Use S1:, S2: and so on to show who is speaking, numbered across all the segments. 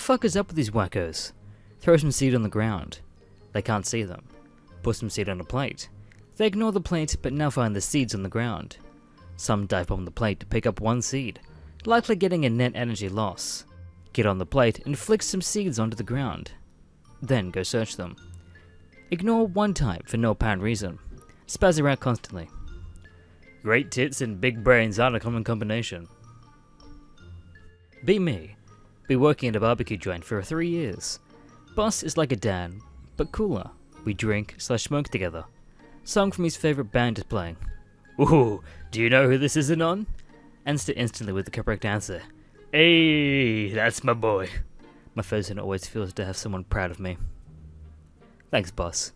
S1: fuck is up with these wackos? Throw some seed on the ground. They can't see them. Put some seed on a plate. They ignore the plate but now find the seeds on the ground. Some dive bomb the plate to pick up one seed, likely getting a net energy loss. Get on the plate and flick some seeds onto the ground. Then go search them. Ignore one type for no apparent reason. Spaz around constantly. Great tits and big brains aren't a common combination. Be me. Be working at a barbecue joint for 3 years. Boss is like a dad, but cooler. We drink/smoke together. Song from his favourite band is playing. Ooh, do you know who this is on? Answer instantly with the correct answer. Hey, that's my boy. My first one always feels to have someone proud of me. Thanks, boss.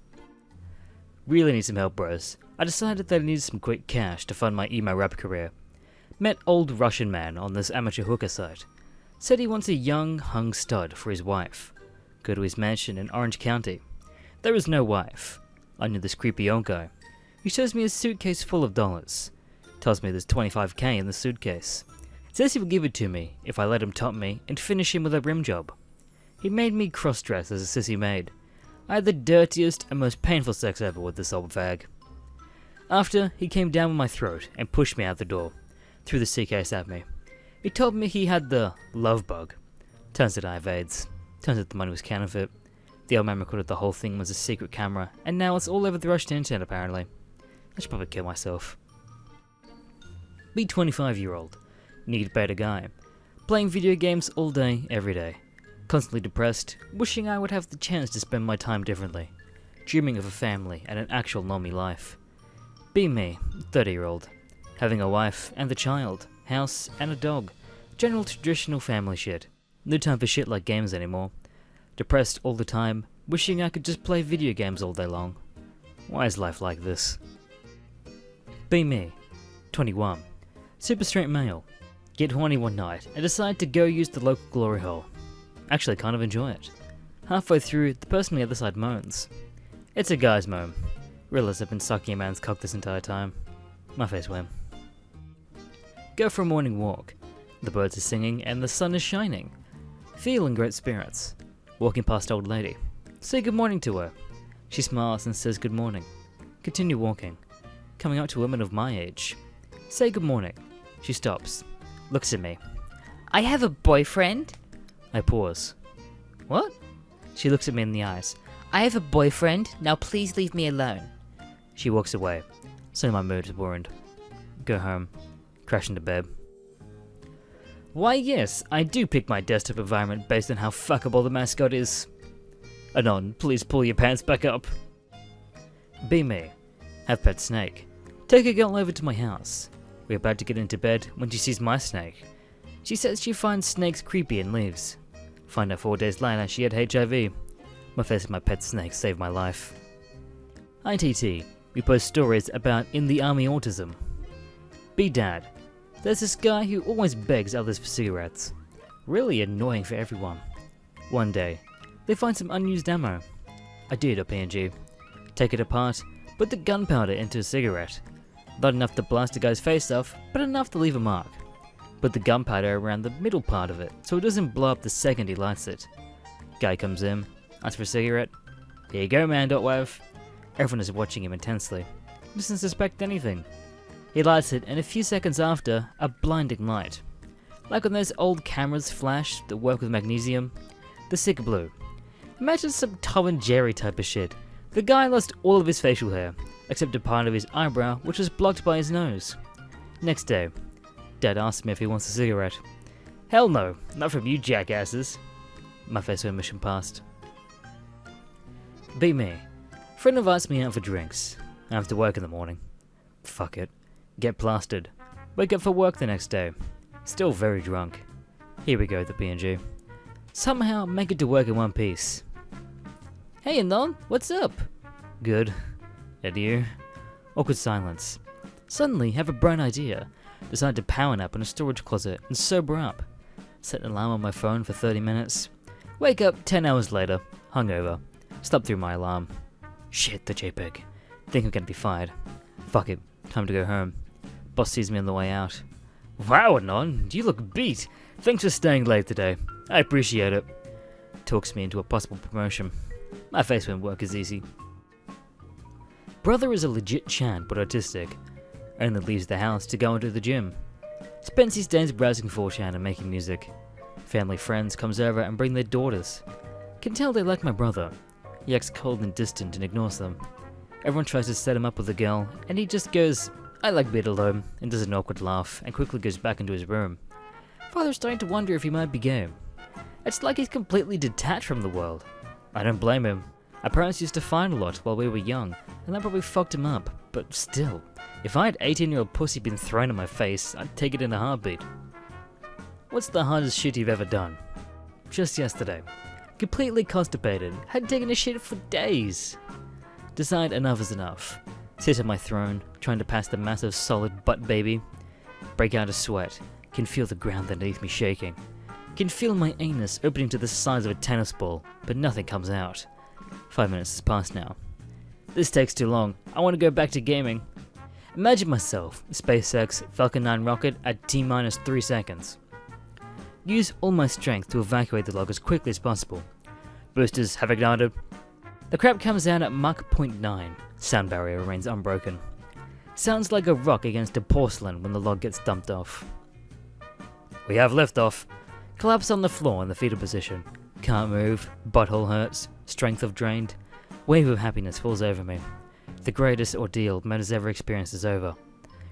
S1: Really need some help, bros. I decided that I needed some quick cash to fund my emo rap career. Met old Russian man on this amateur hooker site. Said he wants a young, hung stud for his wife. Go to his mansion in Orange County. There is no wife. I knew this creepy old guy. He shows me a suitcase full of dollars. Tells me there's $25K in the suitcase. Says he will give it to me if I let him top me and finish him with a rim job. He made me cross-dress as a sissy maid. I had the dirtiest and most painful sex ever with this old fag. After, he came down with my throat and pushed me out the door. Threw the suitcase at me. He told me he had the love bug. Turns out I have AIDS. Turns out the money was counterfeit. The old man recorded the whole thing was a secret camera, and now it's all over the Russian internet apparently. I should probably kill myself. Be 25-year-old. Need better guy. Playing video games all day, every day. Constantly depressed, wishing I would have the chance to spend my time differently. Dreaming of a family and an actual normie life. Be me, 30-year-old. Having a wife and a child, house and a dog. General traditional family shit. No time for shit like games anymore. Depressed all the time, wishing I could just play video games all day long. Why is life like this? Be me, 21. Super straight male. Get horny one night and decide to go use the local glory hole. Actually kind of enjoy it. Halfway through, the person on the other side moans. It's a guy's moan. Realize I've been sucking a man's cock this entire time. My face went. Go for a morning walk. The birds are singing and the sun is shining. Feel in great spirits. Walking past old lady. Say good morning to her. She smiles and says good morning. Continue walking. Coming up to women of my age. Say good morning. She stops. Looks at me. I have a boyfriend. I pause. What? She looks at me in the eyes. I have a boyfriend. Now please leave me alone. She walks away. So my mood is ruined. Go home. Crash into bed. Why yes, I do pick my desktop environment based on how fuckable the mascot is. Anon, please pull your pants back up. Be me. Have pet snake. Take a girl over to my house. We're about to get into bed when she sees my snake. She says she finds snakes creepy and leaves. Find out 4 days later she had HIV. My face of my pet snake saved my life. ITT. We post stories about in the army autism. Be dad. There's this guy who always begs others for cigarettes. Really annoying for everyone. One day, they find some unused ammo. I did a PNG. Take it apart, put the gunpowder into a cigarette. Not enough to blast the guy's face off, but enough to leave a mark. Put the gunpowder around the middle part of it, so it doesn't blow up the second he lights it. Guy comes in, asks for a cigarette. Here you go, man, .wav. Everyone is watching him intensely. Doesn't suspect anything. He lights it, and a few seconds after, a blinding light. Like when those old cameras flash that work with magnesium. The sick blue. Imagine some Tom and Jerry type of shit. The guy lost all of his facial hair, except a part of his eyebrow which was blocked by his nose. Next day, Dad asks me if he wants a cigarette. Hell no, not from you jackasses. My face went mission passed. Be me. Friend invites me out for drinks. I have to work in the morning. Fuck it. Get plastered. Wake up for work the next day. Still very drunk. Here we go, the PNG. Somehow make it to work in one piece. Hey Anon, what's up? Good. And you? Awkward silence. Suddenly have a bright idea. Decide to power nap in a storage closet and sober up. Set an alarm on my phone for 30 minutes. Wake up 10 hours later, hungover. Slept through my alarm. Shit, the JPEG. Think I'm gonna be fired. Fuck it, time to go home. Boss sees me on the way out. Wow, Anon, you look beat. Thanks for staying late today. I appreciate it. talks me into a possible promotion. My face won't work as easy. Brother is a legit Chan but autistic. Only leaves the house to go into the gym. Spends his days browsing 4chan and making music. Family friends comes over and bring their daughters. Can tell they like my brother. He acts cold and distant and ignores them. Everyone tries to set him up with a girl, and he just goes, "I like being alone," and does an awkward laugh, and quickly goes back into his room. Father's starting to wonder if he might be gay. It's like he's completely detached from the world. I don't blame him. Our parents used to fight a lot while we were young, and that probably fucked him up, but still, if I had 18-year-old pussy been thrown in my face, I'd take it in a heartbeat. What's the hardest shit you've ever done? Just yesterday. Completely constipated, hadn't taken a shit for days. Decide enough is enough. Sit on my throne, trying to pass the massive solid butt baby. Break out a sweat, can feel the ground underneath me shaking. Can feel my anus opening to the size of a tennis ball, but nothing comes out. 5 minutes has passed now. This takes too long, I want to go back to gaming. Imagine myself, SpaceX Falcon 9 rocket at T-minus 3 seconds. Use all my strength to evacuate the log as quickly as possible. Boosters have ignited. The crap comes down at Mach 0.9. Sound barrier remains unbroken. Sounds like a rock against a porcelain when the log gets dumped off. We have liftoff. Collapse on the floor in the fetal position. Can't move, butthole hurts, strength of drained. Wave of happiness falls over me. The greatest ordeal man has ever experienced is over.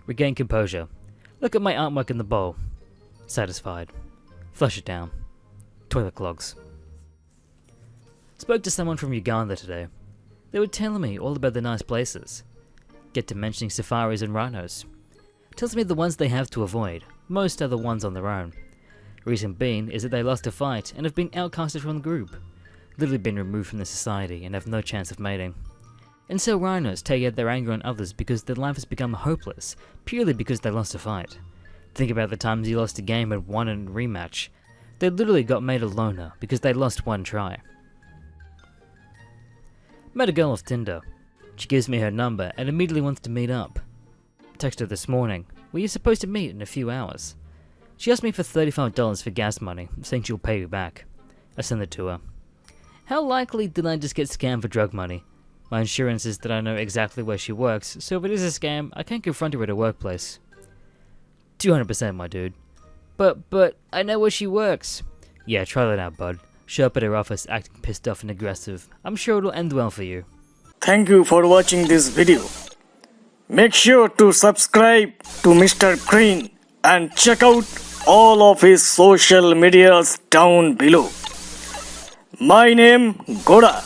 S1: Regain composure. Look at my artwork in the bowl. Satisfied. Flush it down. Toilet clogs. Spoke to someone from Uganda today. They were telling me all about the nice places. Get to mentioning safaris and rhinos. Tells me the ones they have to avoid. Most are the ones on their own. Reason being is that they lost a fight and have been outcasted from the group. Literally been removed from the society and have no chance of mating. And so rhinos take out their anger on others because their life has become hopeless, purely because they lost a fight. Think about the times you lost a game and won in a rematch. They literally got made a loner because they lost one try. Met a girl off Tinder. She gives me her number and immediately wants to meet up. Text her this morning. We are supposed to meet in a few hours. She asked me for $35 for gas money, saying she'll pay me back. I send it to her. How likely did I just get scammed for drug money? My insurance is that I know exactly where she works, so if it is a scam, I can't confront her at her workplace. 200% my dude. But, I know where she works. Yeah, try that out, bud. Show up at her office acting pissed off and aggressive. I'm sure it'll end well for you.
S2: Thank you for watching this video. Make sure to subscribe to Mr. Green and check out all of his social medias down below. My name Goda.